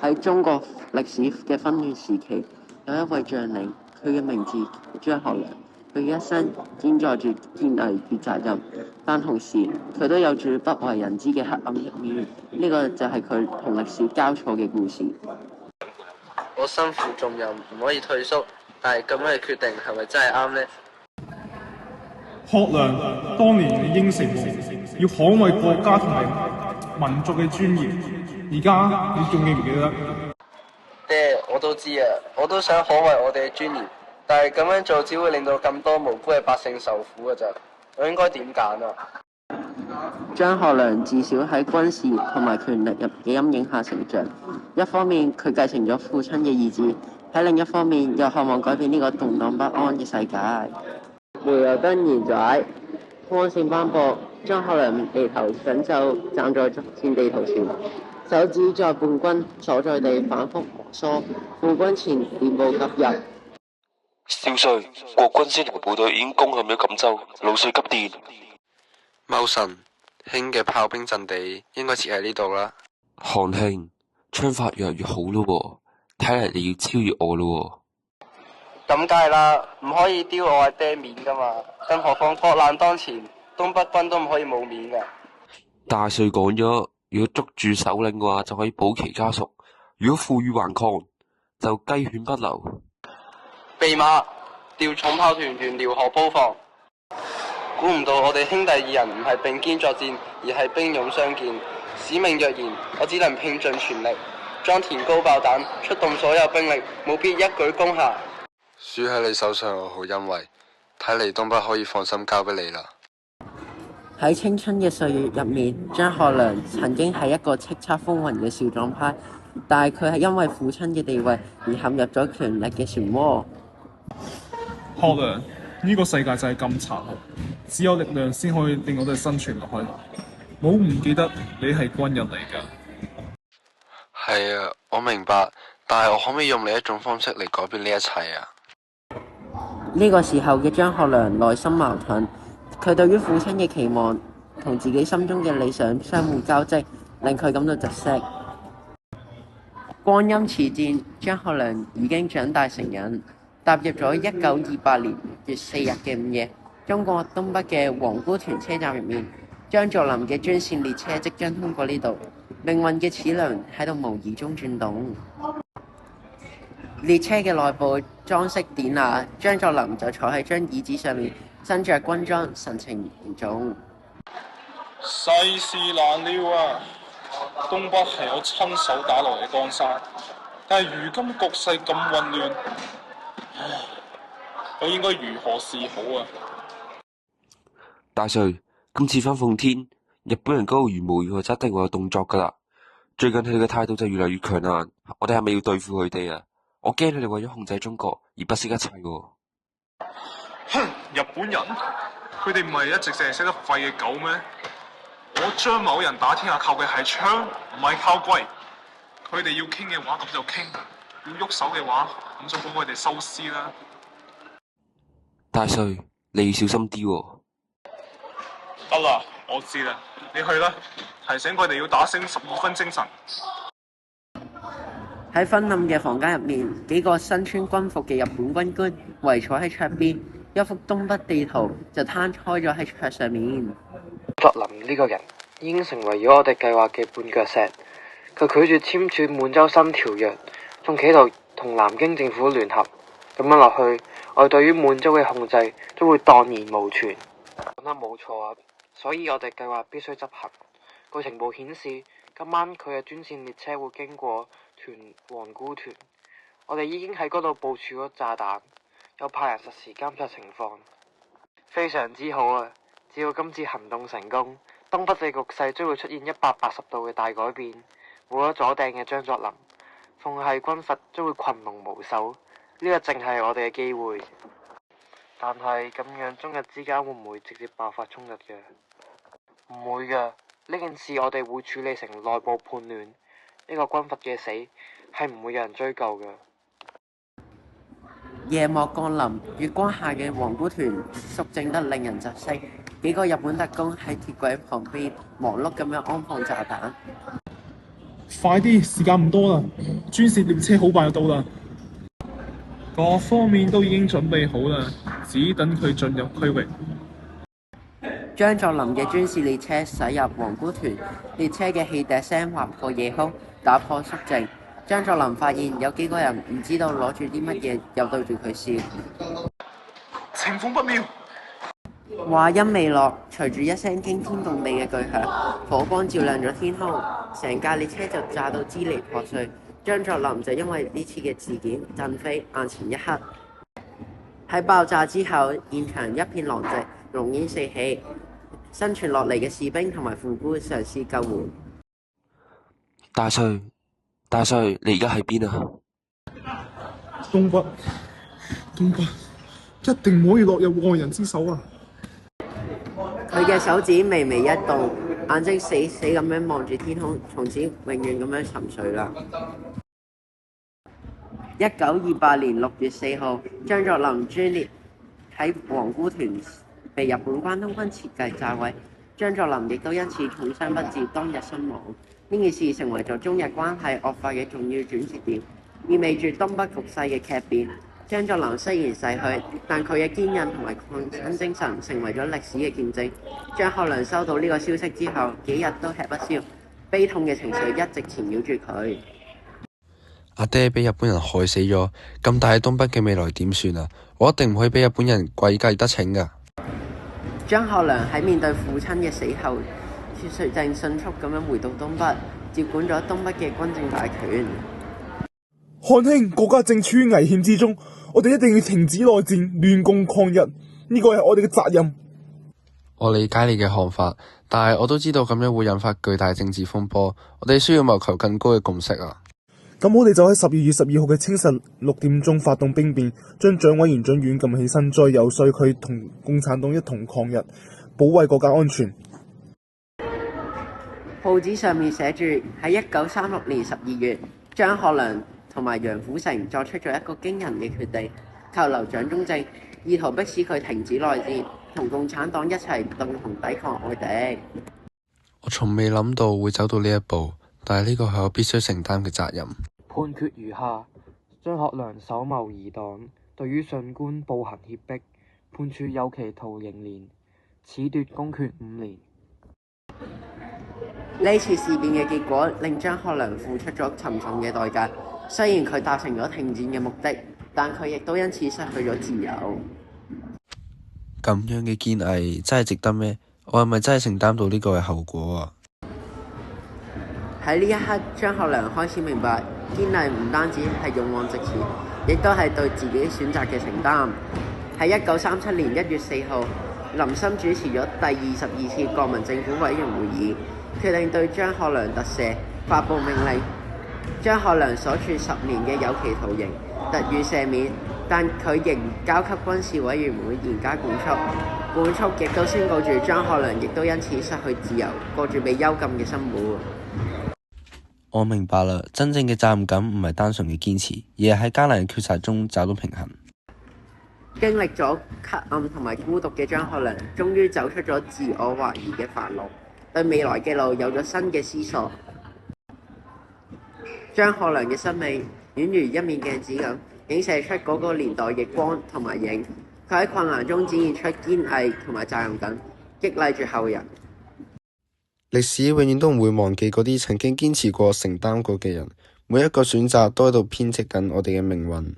喺中國歷史嘅紛亂時期，有一位將領，佢嘅名字張學良。佢一生肩載住堅毅與責任，但同時佢都有住不為人知嘅黑暗一面。呢個就係佢同歷史交錯嘅故事。我身負重任，唔可以退縮，但係咁樣嘅決定係咪真係啱呢？學良當年嘅應承要捍衛國家同埋民族嘅尊嚴，而家你仲記唔記得？爹，我都知啊，我都想捍衛我哋嘅尊嚴，但係咁樣做只會令到咁多無辜嘅百姓受苦㗎咋。我應該點揀啊？張學良自小喺軍事同埋權力入嘅陰影下成長，一方面佢繼承咗父親嘅意志，喺另一方面又渴望改變呢個動盪不安嘅世界。煤油燈燃載，光線斑駁，張學良地頭緊就站在作戰地圖前，手指在叛軍所在地反覆摩挲，赴軍前練步急入。少帥，國軍先頭部隊已經攻陷咗錦州，路水急電。茂臣，兄嘅炮兵陣地應該設喺呢度啦。韓兄，槍法越嚟越好咯喎，睇嚟你要超越我咯咁梗係啦，唔可以丟我阿爹面噶嘛。更何況國難當前，東北軍都唔可以冇面噶。大帥講咗，如果捉住首領嘅話，就可以保其家屬；如果負隅頑抗，就雞犬不留。備馬，調重炮團沿遼河布防。估唔到我哋兄弟二人唔係並肩作戰，而係兵戎相見。使命若然，我只能拼盡全力，裝填高爆彈，出動所有兵力，務必一舉攻下。輸喺你手上，我好欣慰。睇嚟東北可以放心交俾你啦。喺青春嘅歲月入面，張學良曾經係一個叱咤風雲嘅少壯派，但係佢係因為父親嘅地位而陷入咗權力嘅漩渦。學良，呢個世界就係咁殘酷，只有力量先可以令我哋生存落去。冇唔記得你係軍人嚟㗎。係啊，我明白，但係我可唔可以用另一種方式嚟改變呢一切啊？呢個時候嘅張學良內心矛盾，佢對於父親嘅期望同自己心中嘅理想相互交織，令佢感到窒息。光陰似箭，張學良已經長大成人，踏入咗1928年月4日嘅午夜，中國東北嘅皇姑屯車站入面，張作霖嘅專線列車即將通過呢度，命運嘅齒輪喺度無意中轉動。列車嘅內部裝飾典雅，張作霖就坐喺張椅子上面，身着軍裝，神情嚴重。世事難料啊！東北係我親手打落嚟嘅江山，但係如今局勢咁混亂，我應該如何是好啊？大帥，今次返奉天，日本人嗰度如無意外就一定會有動作噶啦。最近佢哋嘅態度就越嚟越強硬，我哋係咪要對付佢哋啊？我驚佢哋為咗控制中國而不惜一切喎。哼！日本人，佢哋唔係一直淨係識得吠嘅狗咩？我張某人打天下靠嘅係槍，唔係靠龜。佢哋要傾嘅話咁就傾，要喐手嘅話咁就幫佢哋收屍啦。大帥，你要小心啲喎。得啦，我知啦，你去啦，提醒佢哋要打醒12分精神。喺昏暗嘅房間入面，幾個身穿軍服嘅日本軍官圍坐喺桌邊，一幅東北地圖就攤開咗喺桌上面。作霖呢個人已經成為咗我哋計劃嘅絆腳石，佢拒絕簽署滿洲新條約，仲企圖同南京政府聯合。咁樣落去，我哋對於滿洲嘅控制都會蕩然無存。講得冇錯啊，所以我哋計劃必須執行。據情報顯示，今晚佢嘅專線列車會經過皇姑屯，我哋已經喺嗰度部署咗炸彈，有派人實時監察情況，非常之好啊！只要今次行動成功，東北嘅局勢將會出現180度嘅大改變。冇咗左掟嘅張作霖，奉系軍閥將會群龍無首，呢個正係我哋嘅機會。但係咁樣中日之間會唔會直接爆發衝突嘅？唔會㗎，呢件事我哋會處理成內部叛亂。呢個軍閥嘅死係唔會有人追究嘅。夜幕降臨，月光下嘅皇姑屯肅靜得令人窒息。幾個日本特工喺鐵軌旁邊忙碌咁樣安放炸彈。快啲，時間唔多啦，專線列車好快就到啦。各方面都已經準備好啦，只等佢進入區域。張作霖嘅專線列車駛入皇姑屯，列車嘅汽笛聲劃破夜空，打破肅靜。張作霖發現有幾個人唔知道攞住啲乜嘢，又對住佢笑。情況不妙。話音未落，隨住一聲驚天動地嘅巨響，火光照亮咗天空，成架列車就炸到支離破碎。張作霖就因為呢次嘅事件震飛眼前一黑。喺爆炸之後，現場一片狼藉，濃煙四起。生存落嚟嘅士兵同埋副官嘗試救援。大帥，大帥，你而家喺邊啊？東北，一定唔可以落入外人之手啊！佢嘅手指微微一動，眼睛死死咁樣望住天空，從此永遠咁樣沉睡啦。1928年6月4號，張作霖專列喺皇姑屯被日本關東軍設計炸毀，張作霖亦都因此重傷不治，當日身亡。呢件事成為咗中日關係惡化嘅重要轉折點，意味住東北局勢嘅劇變。張作霖雖然逝去，但佢嘅堅韌同埋抗爭精神成為咗歷史嘅見證。張學良收到呢個消息之後，幾日都吃不消，悲痛嘅情緒一直纏繞住佢。阿爹俾日本人害死咗，咁大喺東北嘅未來點算啊？我一定唔可以俾日本人詭計得逞㗎。張學良喺面對父親嘅死後，決定迅速咁樣回到東北，接管咗東北嘅軍政大權。漢卿，國家正處於危險之中，我哋一定要停止內戰，亂共抗日，呢個係我哋嘅責任。我理解你嘅看法，但係我都知道咁樣會引發巨大政治風波，我哋需要謀求更高嘅共識啊！咁我哋就喺12月12號嘅清晨6點鐘發動兵變，將蔣委員長軟禁起身，再游說佢同共產黨一同抗日，保衛國家安全。報紙上面寫住喺1936年12月，張學良同埋楊虎城作出咗一個驚人嘅決定，扣留蔣中正，意圖迫使佢停止內戰，同共產黨一齊共同抵抗外敵。我從未諗到會走到呢一步，但係呢個係我必須承擔嘅責任。判決如下：張學良首謀異黨，對於上官暴行脅迫，判處有期徒刑年，褫奪公權5年。呢次事變嘅結果令張學良付出咗沉重嘅代價。雖然佢達成咗停戰嘅目的，但佢亦都因此失去咗自由。咁樣嘅堅毅真係值得咩？我係咪真係承擔到呢個嘅後果啊？喺呢一刻，張學良開始明白，堅毅唔單止係勇往直前，亦都係對自己選擇嘅承擔。喺1937年1月4號，林森主持咗第22次國民政府委員會議，決定對張學良特赦，發布命令。張學良所處10年嘅有期徒刑特予赦免，但佢仍交給軍事委員會嚴加管束。管束亦都宣告住張學良亦都因此失去自由，過住被幽禁嘅生活。我明白啦，真正嘅責任感唔係單純嘅堅持，而係喺艱難嘅抉擇中找到平衡。經歷咗黑暗同埋孤獨嘅張學良，終於走出咗自我懷疑嘅煩惱，對未來嘅路有咗新嘅思索。張學良嘅生命宛如一面鏡子咁，映射出嗰個年代嘅光同埋影。佢喺困難中展現出堅毅同埋責任感，激勵住後人。歷史永遠都唔會忘記嗰啲曾經堅持過、承擔過嘅人，每一個選擇都喺度編織緊我哋嘅命運。